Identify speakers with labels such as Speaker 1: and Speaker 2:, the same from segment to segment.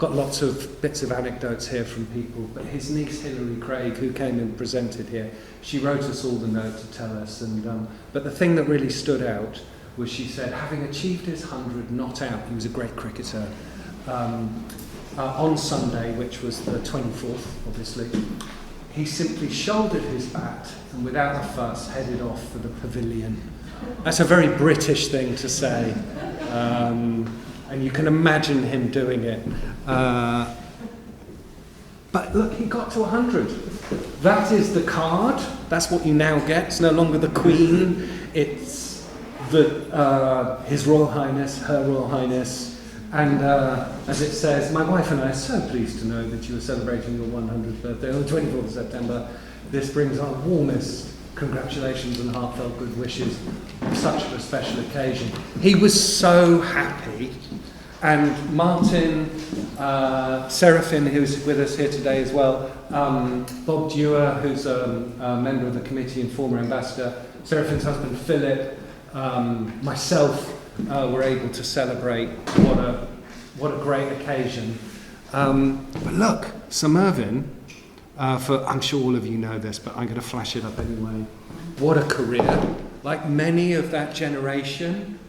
Speaker 1: got lots of bits of anecdotes here from people, but his niece Hilary Craig, who came and presented here, she wrote us all the note to tell us. But the thing that really stood out was she said, having achieved his 100 not out, he was a great cricketer, on Sunday, which was the 24th, obviously, he simply shouldered his bat and without a fuss headed off for the pavilion. That's a very British thing to say. And you can imagine him doing it. But look, he got to 100. That is the card. That's what you now get. It's no longer the Queen. It's His Royal Highness, Her Royal Highness. And as it says, my wife and I are so pleased to know that you are celebrating your 100th birthday on the 24th of September. This brings our warmest congratulations and heartfelt good wishes on such a special occasion. He was so happy. And Martin, Seraphine, who's with us here today as well, Bob Dewar, who's a member of the committee and former ambassador, Seraphine's husband Philip, myself, were able to celebrate. What a great occasion. But look, Sir Mervyn, I'm sure all of you know this, but I'm going to flash it up anyway. What a career. Like many of that generation,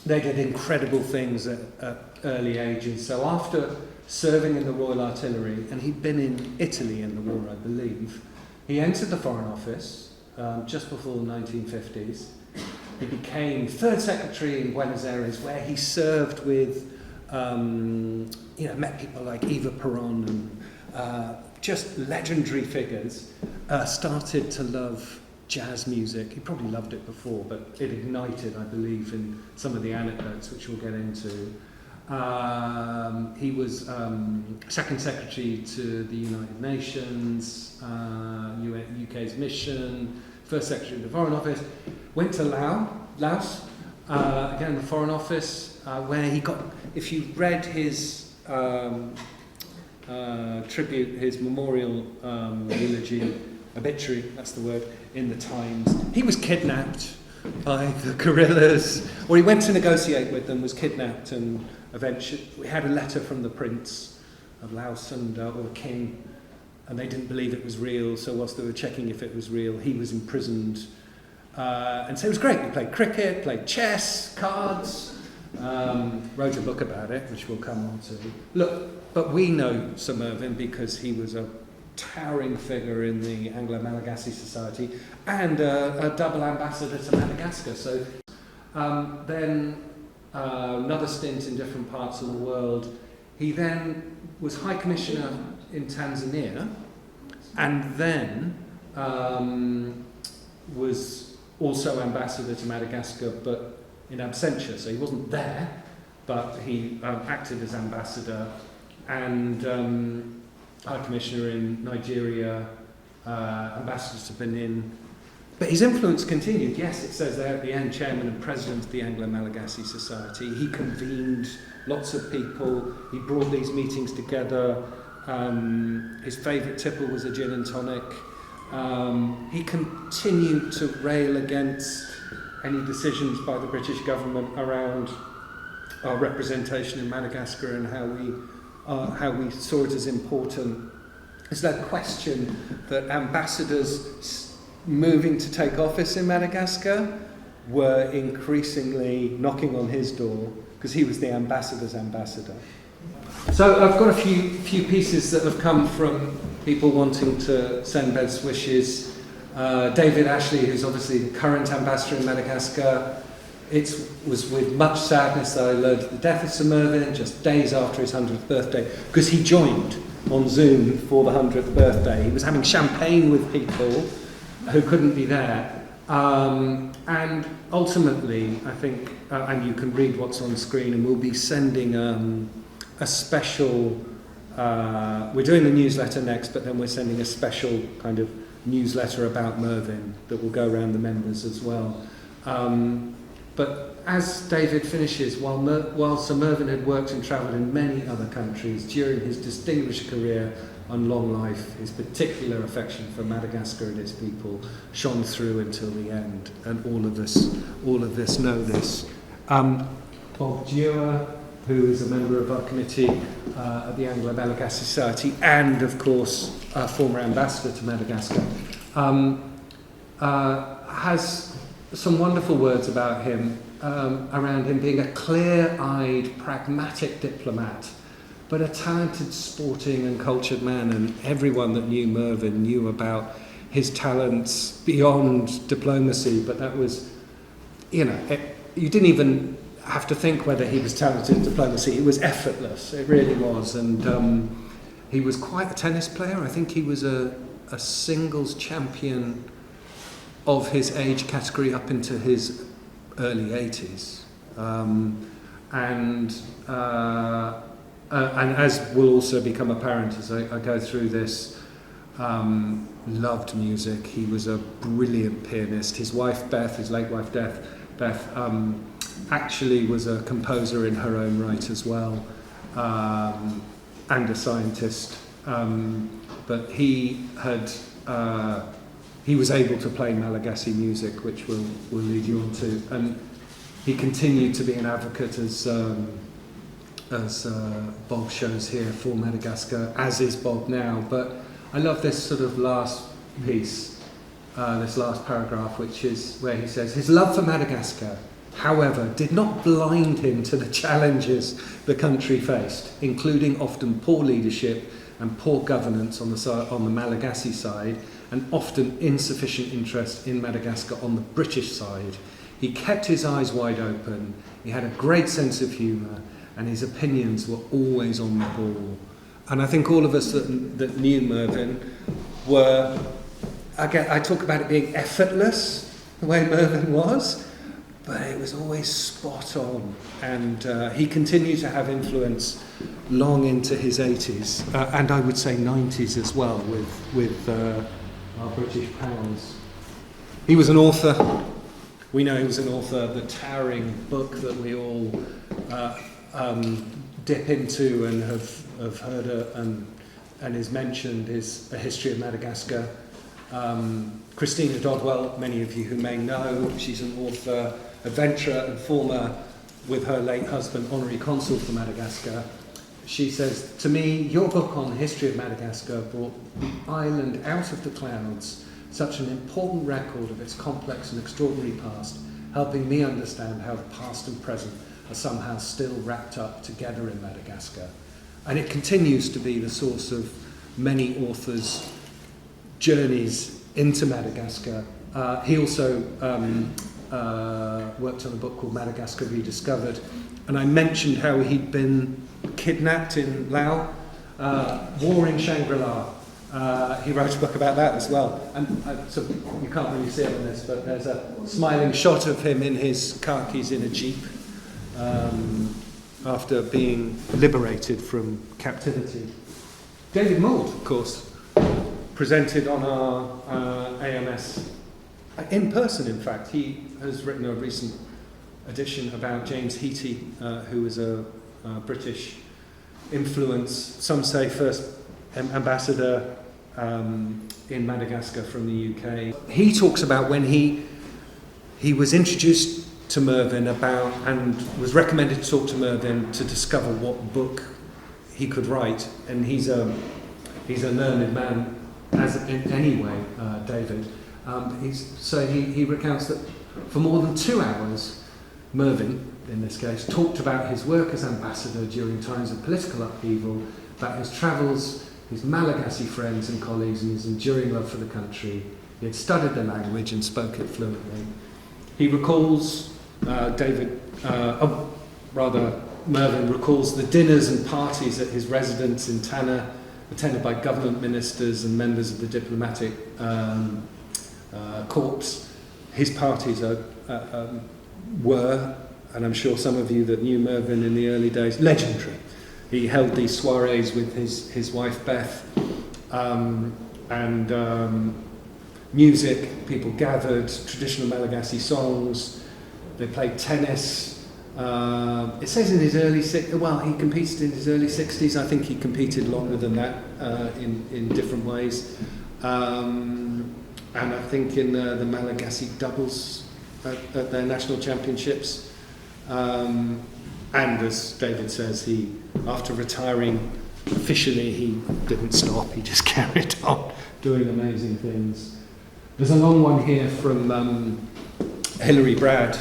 Speaker 1: they did incredible things at early ages. So after serving in the Royal Artillery, and he'd been in Italy in the war, I believe, he entered the Foreign Office just before the 1950s. He became Third Secretary in Buenos Aires, where he served with, met people like Eva Peron and just legendary figures. Started to love jazz music. He probably loved it before, but it ignited, I believe, in some of the anecdotes, which we'll get into. He was Second Secretary to the United Nations, UK's mission, First Secretary of the Foreign Office, went to Laos, again the Foreign Office, where he got, if you read his tribute, his memorial eulogy, obituary, that's the word, in the Times, he was kidnapped by the guerrillas, or he went to negotiate with them, was kidnapped, and eventually we had a letter from the Prince of Laos and or the King, and they didn't believe it was real, so whilst they were checking if it was real, he was imprisoned. And so it was great. We played cricket, played chess, cards, wrote a book about it, which we'll come on to. Look, but we know Sir Mervyn because he was a towering figure in the Anglo-Malagasy Society and a double ambassador to Madagascar. So then another stint in different parts of the world. He then was High Commissioner in Tanzania, and then was also ambassador to Madagascar, but in absentia. So he wasn't there, but he acted as ambassador and High Commissioner in Nigeria, ambassador to Benin. But his influence continued. Yes, it says there at the end, chairman and president of the Anglo-Malagasy Society. He convened lots of people. He brought these meetings together. His favourite tipple was a gin and tonic. He continued to rail against any decisions by the British government around our representation in Madagascar and how we saw it as important. There's no question that ambassadors moving to take office in Madagascar were increasingly knocking on his door because he was the ambassador's ambassador. So I've got a few pieces that have come from people wanting to send best wishes. David Ashley, who's obviously the current ambassador in Madagascar, it was with much sadness that I learned the death of Sir Mervyn just days after his 100th birthday, because he joined on Zoom for the 100th birthday. He was having champagne with people who couldn't be there. And ultimately, I think, and you can read what's on screen, and we'll be sending a special, we're doing the newsletter next, but then we're sending a special kind of newsletter about Mervyn that will go around the members as well. But as David finishes, while Sir Mervyn had worked and travelled in many other countries during his distinguished career and long life, his particular affection for Madagascar and its people shone through until the end, and all of us know this. Bob Dewar, who is a member of our committee at the Anglo-Malagasy Society, and of course a former ambassador to Madagascar, has some wonderful words about him, around him being a clear-eyed, pragmatic diplomat, but a talented, sporting and cultured man, and everyone that knew Mervyn knew about his talents beyond diplomacy, but that was, you didn't even have to think whether he was talented in diplomacy. It was effortless, it really was, and he was quite a tennis player. I think he was a singles champion of his age category up into his early 80s. And as will also become apparent as I go through this, loved music. He was a brilliant pianist. His wife Beth, his late wife Beth, actually was a composer in her own right as well, and a scientist. But he was able to play Malagasy music, which we'll lead you on to, and he continued to be an advocate, as Bob shows here, for Madagascar, as is Bob now. But I love this sort of last piece, this last paragraph, which is where he says, his love for Madagascar, however, did not blind him to the challenges the country faced, including often poor leadership and poor governance on the Malagasy side, and often insufficient interest in Madagascar on the British side. He kept his eyes wide open, he had a great sense of humour, and his opinions were always on the ball. And I think all of us that knew Mervyn were, again, I talk about it being effortless, the way Mervyn was, but it was always spot on. And he continued to have influence long into his 80s, and I would say 90s as well, with our British pals. He was an author. We know he was an author of the towering book that we all dip into and have heard and is mentioned, is A History of Madagascar. Christina Dodwell, many of you who may know, she's an author, adventurer and former, with her late husband, Honorary Consul for Madagascar. She says, to me, your book on the history of Madagascar brought the island out of the clouds, such an important record of its complex and extraordinary past, helping me understand how the past and present are somehow still wrapped up together in Madagascar. And it continues to be the source of many authors' journeys into Madagascar. He also worked on a book called Madagascar Rediscovered, and I mentioned how he'd been kidnapped in Laos, War in Shangri-La. He wrote a book about that as well. And so you can't really see it on this, but there's a smiling shot of him in his khakis in a jeep, after being liberated from captivity. David Mould, of course, presented on our AMS in person, in fact. He has written a recent edition about James Heaty, who was a British influence, some say first ambassador in Madagascar from the UK. He talks about when he was introduced to Mervyn about, and was recommended to talk to Mervyn to discover what book he could write, and he's a learned man, as in any way, David. He recounts that for more than 2 hours, Mervyn, in this case, talked about his work as ambassador during times of political upheaval, about his travels, his Malagasy friends and colleagues, and his enduring love for the country. He had studied the language and spoke it fluently. He recalls, Mervyn recalls the dinners and parties at his residence in Tanna, attended by government ministers and members of the diplomatic corps. His parties were, and I'm sure some of you that knew Mervyn in the early days, legendary. He held these soirees with his wife Beth, and music, people gathered, traditional Malagasy songs, they played tennis. It says in his early he competed in his early 60s. I think he competed longer than that in different ways. And I think in the Malagasy doubles at their national championships. And as David says, he, after retiring officially, he didn't stop, he just carried on doing amazing things. There's a long one here from Hilary Brad,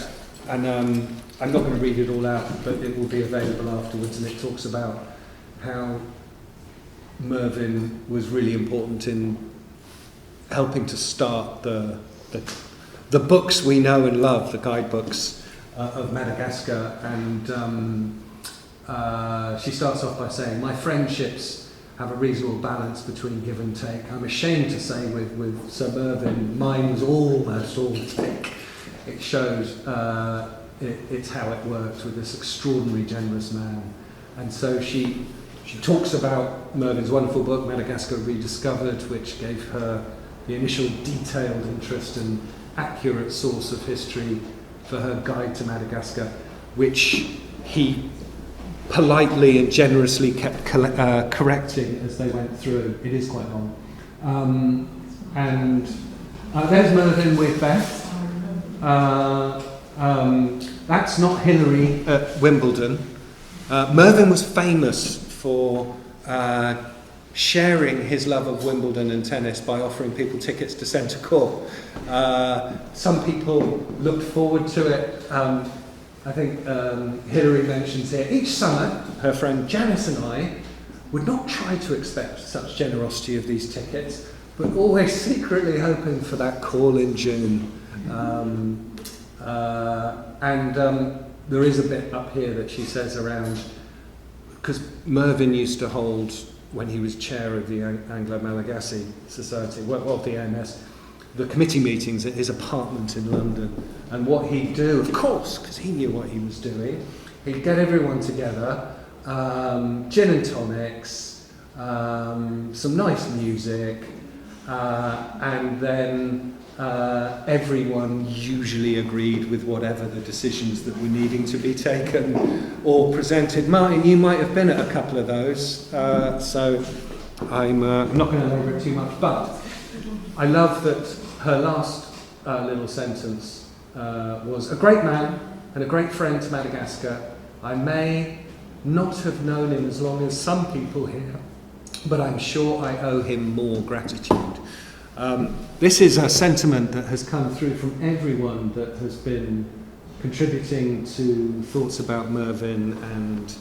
Speaker 1: and I'm not going to read it all out, but it will be available afterwards, and it talks about how Mervyn was really important in helping to start the books we know and love, the guidebooks of Madagascar. And she starts off by saying, "My friendships have a reasonable balance between give and take. I'm ashamed to say with Sir Mervyn, mine was almost all take." It shows it's how it works with this extraordinary generous man. And so she talks about Mervyn's wonderful book, Madagascar Rediscovered, which gave her the initial detailed interest and accurate source of history for her guide to Madagascar, which he politely and generously kept correcting as they went through. It is quite long. There's Mervyn with Beth. That's not Hilary at Wimbledon. Mervyn was famous for sharing his love of Wimbledon and tennis by offering people tickets to centre court. Some people looked forward to it. I think Hilary mentions here, each summer, her friend Janice and I would not try to expect such generosity of these tickets, but always secretly hoping for that call in June. There is a bit up here that she says around, because Mervyn used to hold, when he was chair of the Anglo-Malagasy Society, well, the AMS, the committee meetings at his apartment in London. And what he'd do, of course, because he knew what he was doing, he'd get everyone together, gin and tonics, some nice music, and then everyone usually agreed with whatever the decisions that were needing to be taken or presented. Martin, you might have been at a couple of those, so I'm not going to labour it too much, but I love that her last little sentence was, "A great man and a great friend to Madagascar. I may not have known him as long as some people here, but I'm sure I owe him more gratitude." This is a sentiment that has come through from everyone that has been contributing to thoughts about Mervyn and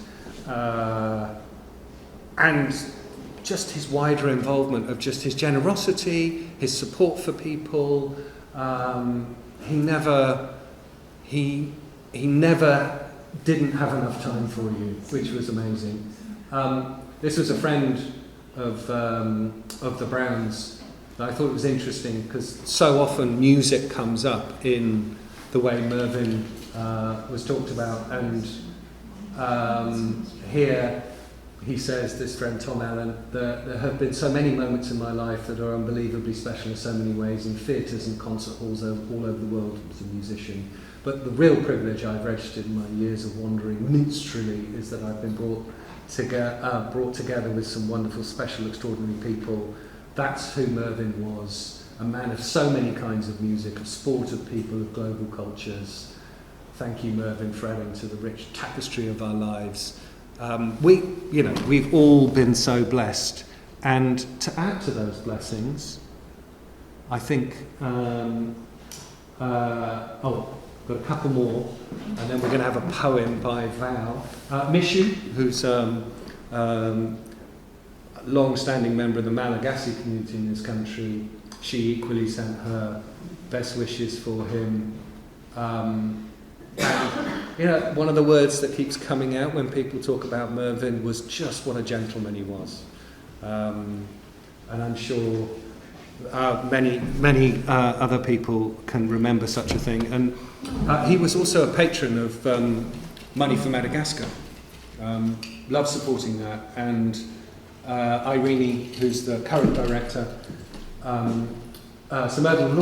Speaker 1: just his wider involvement of just his generosity, his support for people. He never didn't have enough time for you, which was amazing. This was a friend of the Browns. I thought it was interesting because so often music comes up in the way Mervyn was talked about, and here he says, this friend Tom Allen, there have been so many moments in my life that are unbelievably special in so many ways, in theatres and concert halls all over the world as a musician. But the real privilege I've registered in my years of wandering minstrelly is that I've been brought together with some wonderful, special, extraordinary people. That's who Mervyn was, a man of so many kinds of music, of sport, of people, of global cultures. Thank you, Mervyn, for adding to the rich tapestry of our lives. We've all been so blessed, and to add to those blessings, I think, got a couple more, and then we're going to have a poem by Vao. Mishu, who's long-standing member of the Malagasy community in this country, she equally sent her best wishes for him. One of the words that keeps coming out when people talk about Mervyn was just what a gentleman he was. And I'm sure many other people can remember such a thing. And he was also a patron of Money for Madagascar. Loved supporting that. And Irene, who's the current director, Sir Mervyn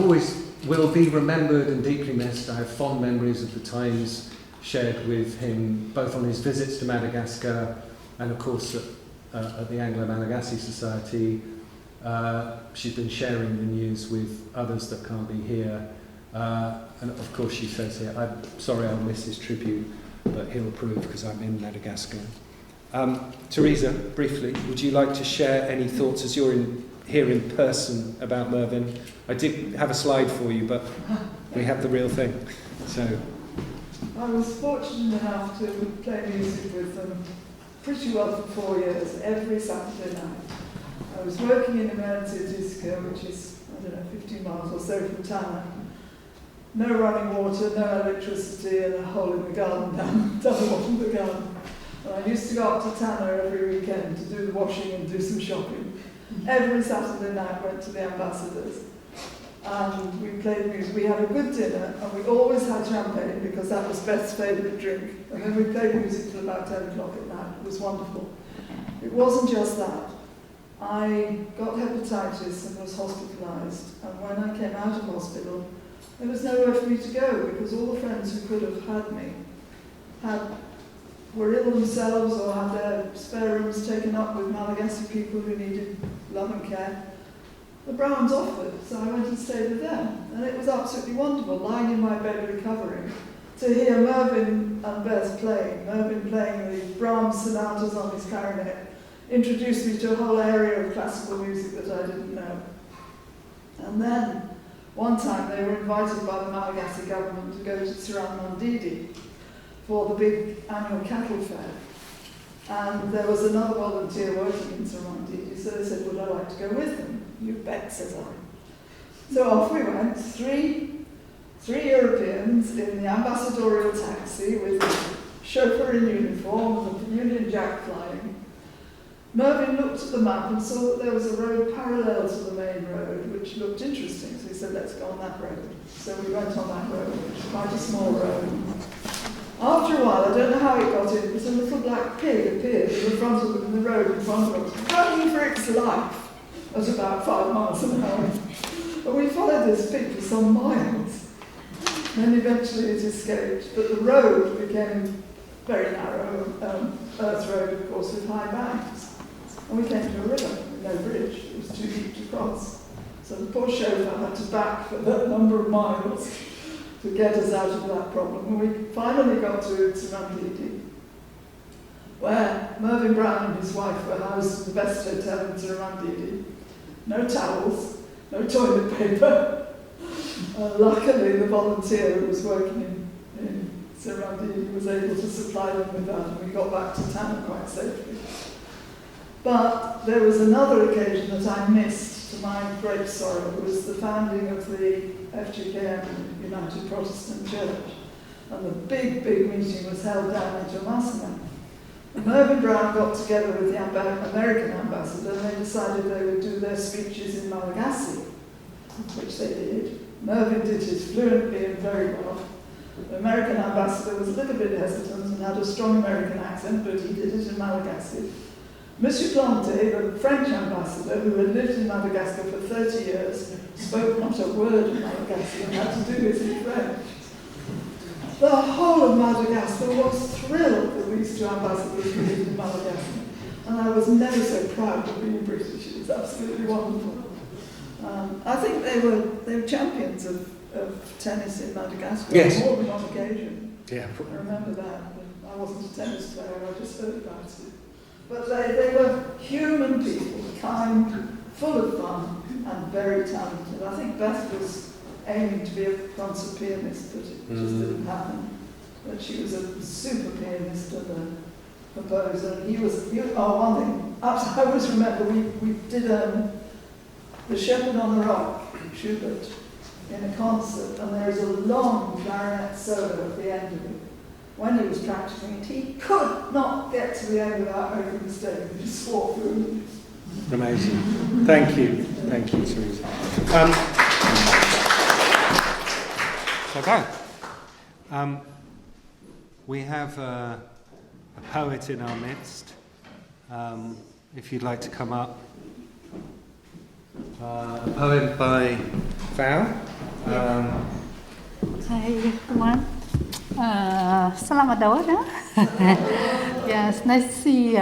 Speaker 1: will be remembered and deeply missed. I have fond memories of the times shared with him, both on his visits to Madagascar and, of course, at the Anglo-Malagasy Society. She's been sharing the news with others that can't be here. And, of course, she says here, I'm sorry I'll miss his tribute, but he'll approve because I'm in Madagascar. Theresa, briefly, would you like to share any thoughts as you're here in person about Mervyn? I did have a slide for you, but we have the real thing. So,
Speaker 2: I was fortunate enough to play music with them pretty well for 4 years, every Saturday night. I was working in emergency disco, which is, 15 miles or so from town. No running water, no electricity, and a hole in the garden down the bottom of the garden. And I used to go up to Tanner every weekend to do the washing and do some shopping. Every Saturday night went to the Ambassadors. And we played music. We had a good dinner, and we always had champagne because that was Beth's favourite drink. And then we played music till about 10 o'clock at night. It was wonderful. It wasn't just that. I got hepatitis and was hospitalised. And when I came out of hospital, there was nowhere for me to go because all the friends who could have had me were ill themselves or had their spare rooms taken up with Malagasy people who needed love and care. The Browns offered, so I went and stayed with them. And it was absolutely wonderful, lying in my bed recovering, to hear Mervyn and Beth playing. Mervyn playing the Brahms sonatas on his clarinet introduced me to a whole area of classical music that I didn't know. And then, one time they were invited by the Malagasy government to go to Mandidi for the big annual cattle fair. And there was another volunteer working in Mandidi, so they said, would I like to go with them? You bet, says I. So off we went, three Europeans in the ambassadorial taxi with the chauffeur in uniform and the Union Jack flying. Mervyn looked at the map and saw that there was a road parallel to the main road, which looked interesting, so he said, let's go on that road. So we went on that road, which was quite a small road. After a while, I don't know how it got in, but a little black pig appeared in the front of the road in front of us, running for its life at about 5 miles an hour. And we followed this pig for some miles. Then eventually it escaped, but the road became very narrow, earth road, of course, with high banks. And we came to a river with no bridge. It was too deep to cross. So the poor chauffeur had to back for that number of miles to get us out of that problem. And we finally got to Tsunamdidi, where Mervyn Brown and his wife were housed in the best hotel in Tsunamdidi. No towels, no toilet paper. Luckily, the volunteer who was working in Tsunamdidi was able to supply them with that, and we got back to town quite safely. But there was another occasion that I missed, to my great sorrow. It was the founding of the FGKM, United Protestant Church. And the big meeting was held down in Tomasina. And Mervyn Brown got together with the American ambassador, and they decided they would do their speeches in Malagasy, which they did. Mervyn did his fluently and very well. The American ambassador was a little bit hesitant and had a strong American accent, but he did it in Malagasy. Monsieur Plante, the French ambassador, who had lived in Madagascar for 30 years, spoke not a word of Malagasy and had to do it in French. The whole of Madagascar was thrilled that these two ambassadors lived in Malagasy. And I was never so proud of being British. It was absolutely wonderful. I think they were champions of tennis in Madagascar,
Speaker 1: yes,
Speaker 2: more than one occasion.
Speaker 1: Yeah.
Speaker 2: I remember that. I wasn't a tennis player, I just heard about it. But they were human people, kind, full of fun, and very talented. I think Beth was aiming to be a concert pianist, but it just didn't happen. But she was a super pianist and a composer. And one thing, I always remember, we did The Shepherd on the Rock, Schubert, in a concert, and there is a long clarinet solo at the end of it. When he was practicing it, he could not get to the end without making a mistake. He just swore through.
Speaker 1: Amazing. Thank you, Theresa. We have a poet in our midst. If you'd like to come up. A poem by Vao.
Speaker 3: Hi everyone. Selamat Dawada. Yes, nice to see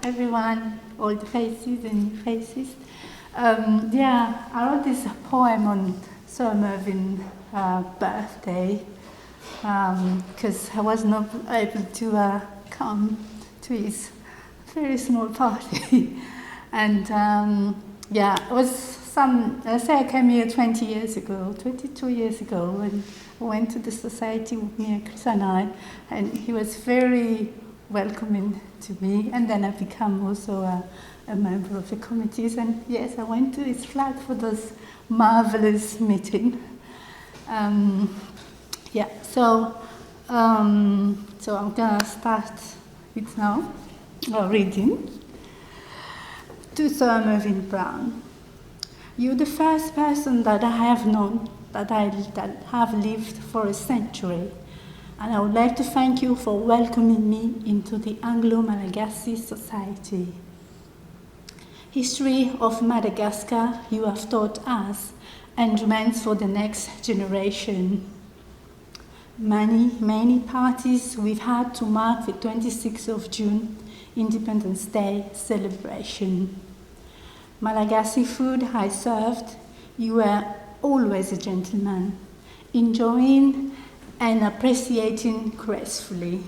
Speaker 3: everyone, old faces and new faces. I wrote this poem on Sir Mervyn's birthday. because I was not able to come to his very small party. And yeah, it was I came here 22 years ago, and I went to the society with me and Chris and he was very welcoming to me. And then I became also a member of the committees. And yes, I went to his flat for those marvelous meetings. Yeah, so I'm gonna start it now, reading. To Sir Mervyn Brown. You're the first person that I have known that have lived for a century, and I would like to thank you for welcoming me into the Anglo-Malagasy Society. History of Madagascar you have taught us and remains for the next generation. Many parties we've had to mark the 26th of June, Independence Day celebration. Malagasy food I served, you were always a gentleman, enjoying and appreciating gracefully.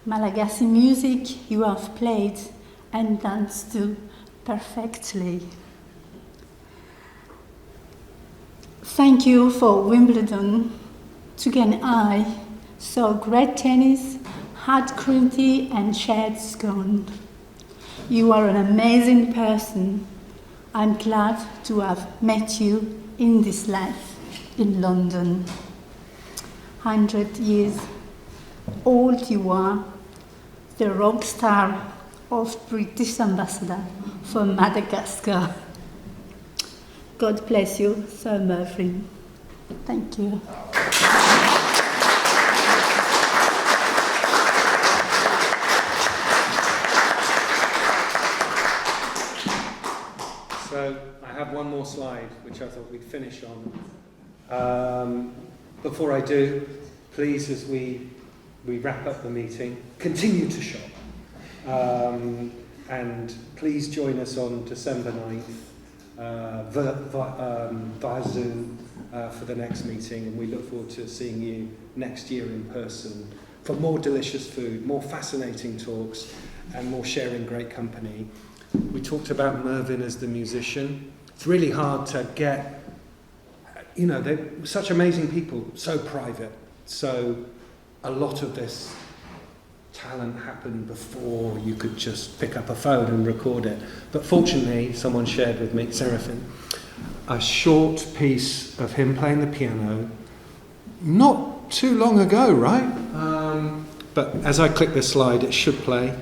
Speaker 3: Malagasy music you have played and danced to perfectly. Thank you for Wimbledon. Together I saw great tennis, hard cream tea and shared scone. You are an amazing person. I'm glad to have met you in this life in London. 100 years old you are, the rock star of British ambassador for Madagascar. God bless you, Sir Mervyn. Thank you.
Speaker 1: So I have one more slide, which I thought we'd finish on. Before I do, please, as we wrap up the meeting, continue to shop. And please join us on December 9th via Zoom for the next meeting. And we look forward to seeing you next year in person for more delicious food, more fascinating talks, and more sharing great company. We talked about Mervyn as the musician. It's really hard to get, they're such amazing people, so private. So a lot of this talent happened before you could just pick up a phone and record it. But fortunately, someone shared with me, Seraphin, a short piece of him playing the piano, not too long ago, right? But as I click this slide, it should play.